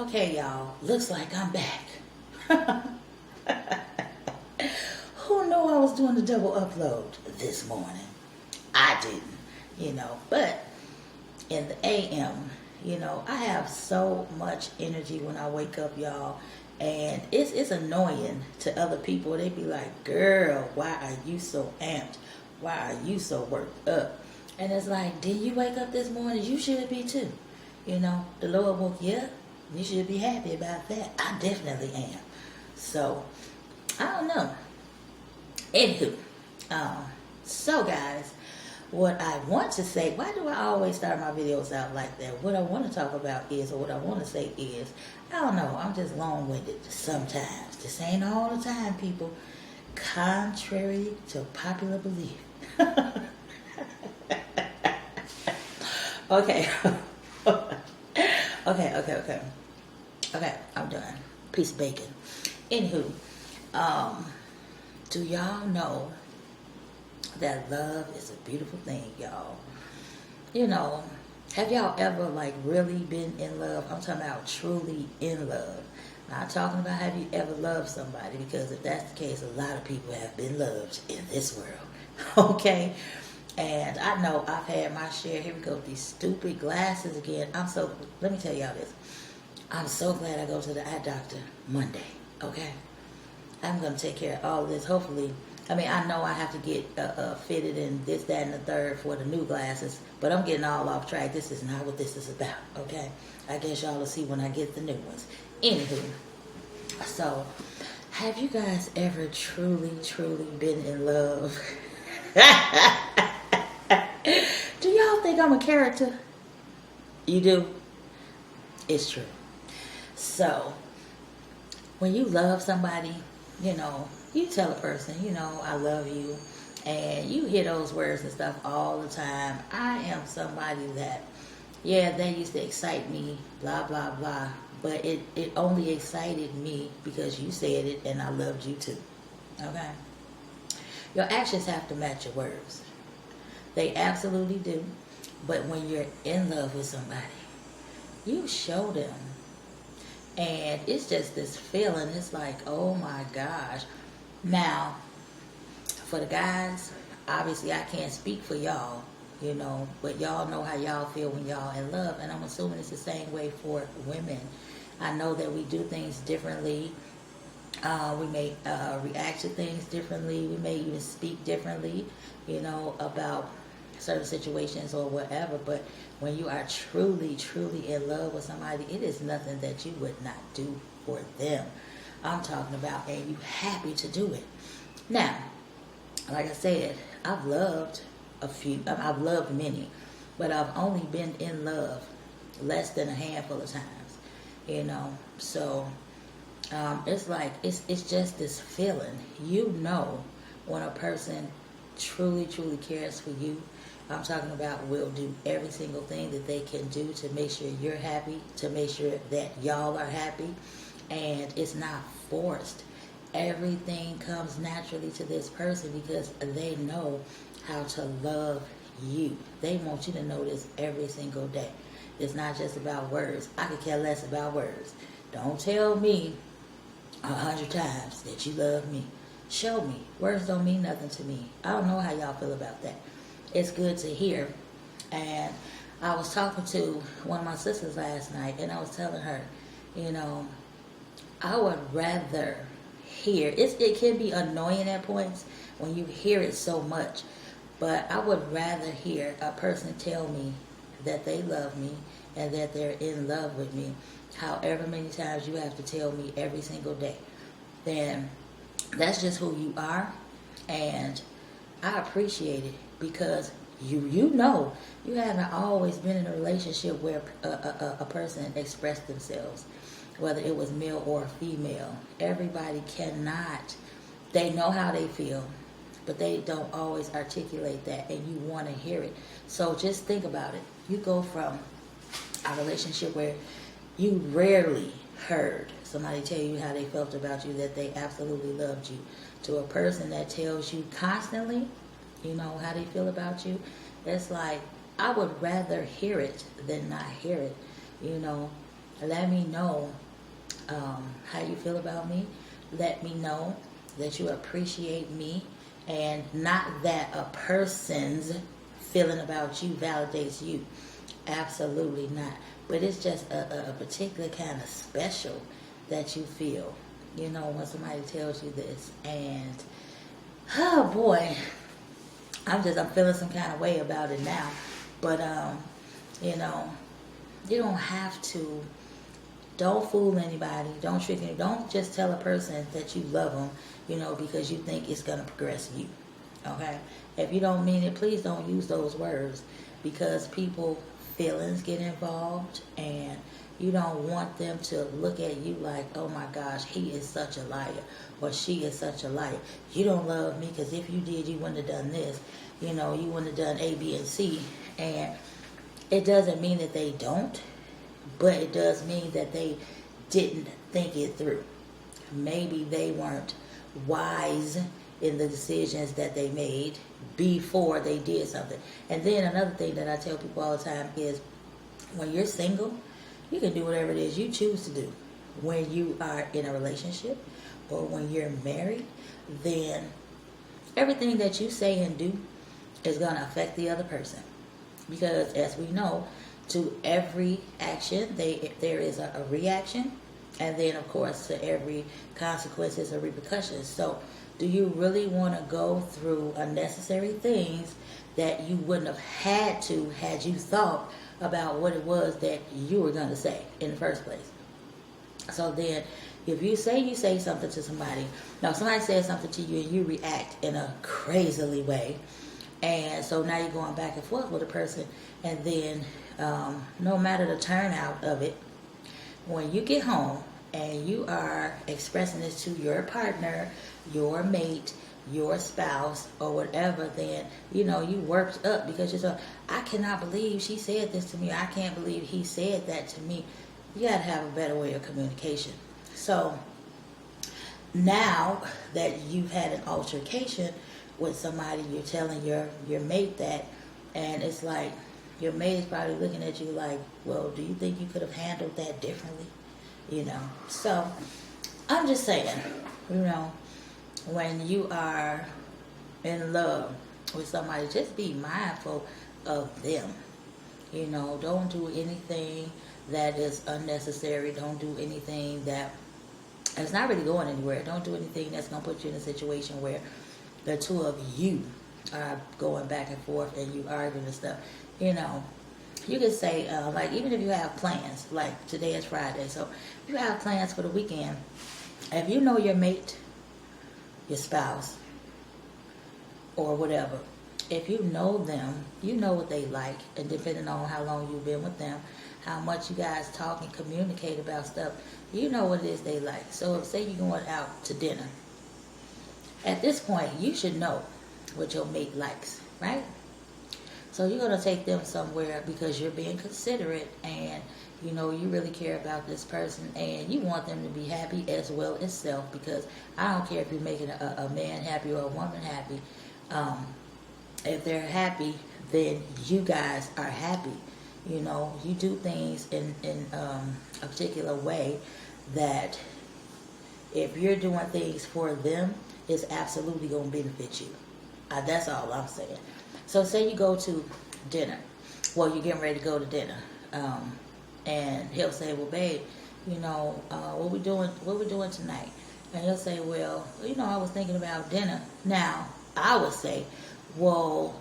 Okay, y'all, looks like I'm back. Who knew I was doing the double upload this morning? I didn't, but in the AM, I have so much energy when I wake up, y'all. And it's annoying to other people. They be like, girl, why are you so amped? Why are you so worked up? And it's like, did you wake up this morning? You should be too. The Lord woke you up. You should be happy about that. I definitely am. So, I don't know. Anywho, so guys, what I want to say, why do I always start my videos out like that? What I want to talk about is, or what I want to say is, I don't know, I'm just long-winded sometimes. This ain't all the time, people. Contrary to popular belief. Okay. Okay, I'm done. Piece of bacon. Anywho, do y'all know that love is a beautiful thing, y'all? Have y'all ever really been in love? I'm talking about truly in love. Not talking about have you ever loved somebody, because if that's the case, a lot of people have been loved in this world. Okay? And I know I've had my share. Here we go with these stupid glasses again. Let me tell y'all this. I'm so glad I go to the eye doctor Monday, okay? I'm going to take care of all of this. Hopefully, I know I have to get fitted and this, that, and the third for the new glasses, but I'm getting all off track. This is not what this is about, okay? I guess y'all will see when I get the new ones. Anywho, so have you guys ever truly, truly been in love? Do y'all think I'm a character? You do? It's true. So, when you love somebody, you tell a person, I love you, and you hear those words and stuff all the time. I am somebody that, they used to excite me, blah, blah, blah, but it only excited me because you said it and I loved you too, okay? Your actions have to match your words. They absolutely do. But when you're in love with somebody, you show them. And it's just this feeling. It's like, oh my gosh. Now, for the guys, obviously I can't speak for y'all, but y'all know how y'all feel when y'all in love. And I'm assuming it's the same way for women. I know that we do things differently. We may react to things differently. We may even speak differently, about certain situations or whatever. But when you are truly, truly in love with somebody, it is nothing that you would not do for them. I'm talking about, and you happy to do it. Now, like I said, I've loved many, but I've only been in love less than a handful of times, so it's like, it's just this feeling, when a person truly, truly cares for you. I'm talking about will do every single thing that they can do to make sure you're happy, to make sure that y'all are happy, and it's not forced. Everything comes naturally to this person because they know how to love you. They want you to know this every single day. It's not just about words. I could care less about words. Don't tell me 100 times that you love me. Show me. Words don't mean nothing to me. I don't know how y'all feel about that. It's good to hear. And I was talking to one of my sisters last night, and I was telling her, I would rather hear, it can be annoying at points when you hear it so much, but I would rather hear a person tell me that they love me and that they're in love with me, however many times you have to tell me every single day. Then that's just who you are, and I appreciate it, because you haven't always been in a relationship where a person expressed themselves, whether it was male or female. Everybody cannot. They know how they feel, but they don't always articulate that, and you want to hear it. So just think about it. You go from a relationship where you rarely heard somebody tell you how they felt about you, that they absolutely loved you, to a person that tells you constantly, how they feel about you. It's like, I would rather hear it than not hear it, Let me know how you feel about me. Let me know that you appreciate me, and not that a person's feeling about you validates you. Absolutely not. But it's just a particular kind of special that you feel, when somebody tells you this. And, oh boy, I'm feeling some kind of way about it now. But, you know, you don't have to. Don't fool anybody. Don't trick anybody. Don't just tell a person that you love them, because you think it's going to progress you. Okay? If you don't mean it, please don't use those words, because people feelings get involved, and you don't want them to look at you like, oh my gosh, he is such a liar, or she is such a liar. You don't love me because if you did, you wouldn't have done this. You wouldn't have done A, B, and C. And it doesn't mean that they don't, but it does mean that they didn't think it through. Maybe they weren't wise in the decisions that they made before they did something. And then another thing that I tell people all the time is, when you're single, you can do whatever it is you choose to do. When you are in a relationship or when you're married, then everything that you say and do is going to affect the other person. Because as we know, to every action, there is a reaction. And then, of course, to every consequences or repercussions. So, do you really want to go through unnecessary things that you wouldn't have had to had you thought about what it was that you were going to say in the first place? So then, if you say something to somebody, now somebody says something to you and you react in a crazily way, and so now you're going back and forth with a person, and then no matter the turnout of it, when you get home and you are expressing this to your partner, your mate, your spouse, or whatever, then, you worked up because you're so, I cannot believe she said this to me. I can't believe he said that to me. You got to have a better way of communication. So now that you've had an altercation with somebody, you're telling your mate that, and it's like, your mate is probably looking at you like, well, do you think you could have handled that differently? So I'm just saying, when you are in love with somebody, just be mindful of them. Don't do anything that is unnecessary. Don't do anything that is not really going anywhere. Don't do anything that's going to put you in a situation where the two of you are going back and forth and you arguing and stuff. You could say, like, even if you have plans, like today is Friday, so if you have plans for the weekend, if you know your mate, your spouse, or whatever, if you know them, you know what they like, and depending on how long you've been with them, how much you guys talk and communicate about stuff, you know what it is they like. So if, say, you're going out to dinner, at this point, you should know what your mate likes, right? So you're going to take them somewhere because you're being considerate, and you really care about this person, and you want them to be happy as well as self, because I don't care if you're making a man happy or a woman happy. If they're happy, then you guys are happy. You do things in a particular way that if you're doing things for them, it's absolutely going to benefit you. That's all I'm saying. So say you go to dinner. Well, you're getting ready to go to dinner. And he'll say, well, babe, what we doing tonight? And he'll say, well, I was thinking about dinner. Now, I would say, well,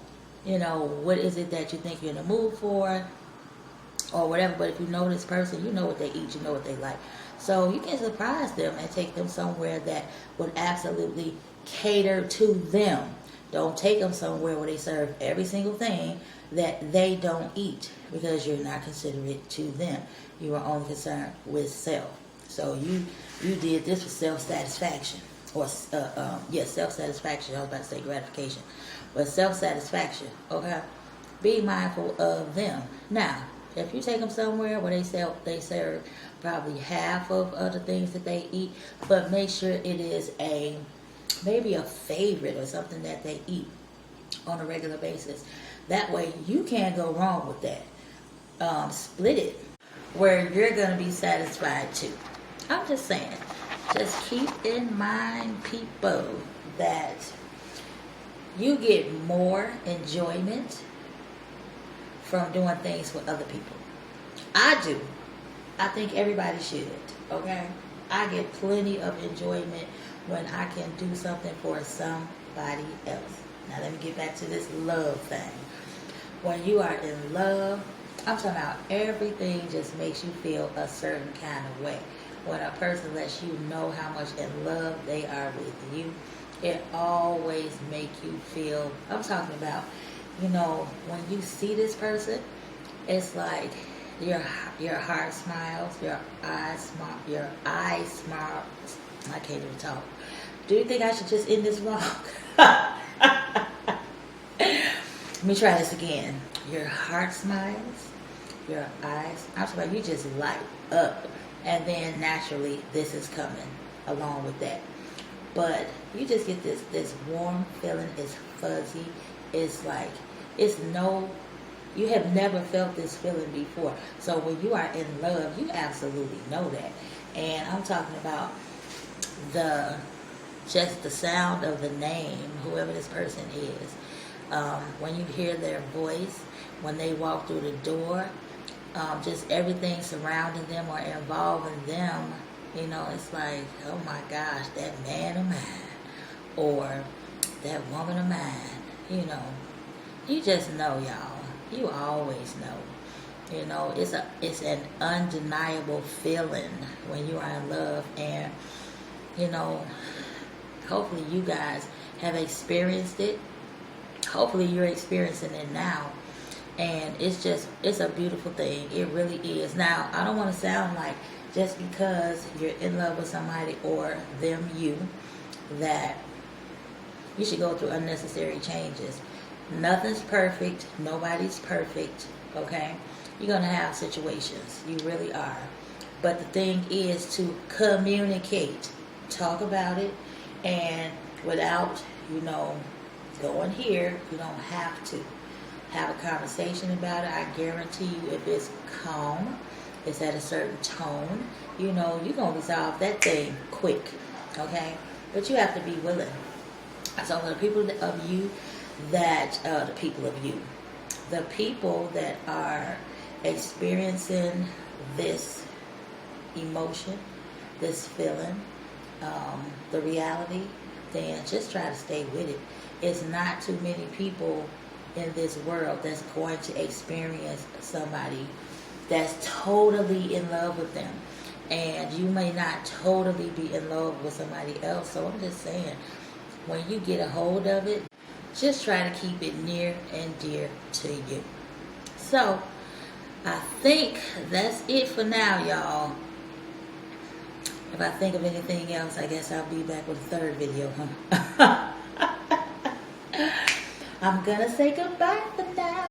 what is it that you think you're in the mood for? Or whatever. But if you know this person, you know what they eat, you know what they like. So you can surprise them and take them somewhere that would absolutely cater to them. Don't take them somewhere where they serve every single thing that they don't eat, because you're not considerate to them. You are only concerned with self. So you did this for self-satisfaction. Or, self-satisfaction. I was about to say gratification. But self-satisfaction, okay? Be mindful of them. Now, if you take them somewhere where they serve probably half of the things that they eat, but make sure it is maybe a favorite or something that they eat on a regular basis. That way you can't go wrong with that. Split it. where you're going to be satisfied too. I'm just saying, just keep in mind, people, that you get more enjoyment from doing things with other people. I do. I think everybody should, okay? I get plenty of enjoyment when I can do something for somebody else. Now let me get back to this love thing. When you are in love, I'm talking about everything just makes you feel a certain kind of way. When a person lets you know how much in love they are with you, it always makes you feel, I'm talking about, you know, when you see this person, it's like your heart smiles, your eyes smile. I can't even talk. Do you think I should just end this vlog? Let me try this again. Your heart smiles, your eyes, I'm talking about you just light up. And then naturally, this is coming along with that. But you just get this warm feeling. It's fuzzy. It's like, you have never felt this feeling before. So when you are in love, you absolutely know that. And I'm talking about just the sound of the name, whoever this person is. When you hear their voice, when they walk through the door, just everything surrounding them or involving them, you know, it's like, oh my gosh, that man of mine, or that woman of mine, you know. You just know, y'all. You always know. You know, it's an undeniable feeling when you are in love. And, you know, hopefully you guys have experienced it. Hopefully you're experiencing it now. And it's a beautiful thing. It really is. Now, I don't want to sound like just because you're in love with somebody or them, that you should go through unnecessary changes. Nothing's perfect. Nobody's perfect. Okay? You're going to have situations. You really are. But the thing is to communicate. Talk about it. And without, you know, going here, you don't have to have a conversation about it. I guarantee you, if it's calm, it's at a certain tone, you know, you're going to resolve that thing quick. Okay? But you have to be willing. So the people of you that, the people that are experiencing this emotion, this feeling, the reality, then just try to stay with it. It's not too many people in this world that's going to experience somebody that's totally in love with them. And you may not totally be in love with somebody else. So I'm just saying, when you get a hold of it, just try to keep it near and dear to you. So I think that's it for now, y'all. If I think of anything else, I guess I'll be back with a third video, huh? I'm gonna say goodbye for now.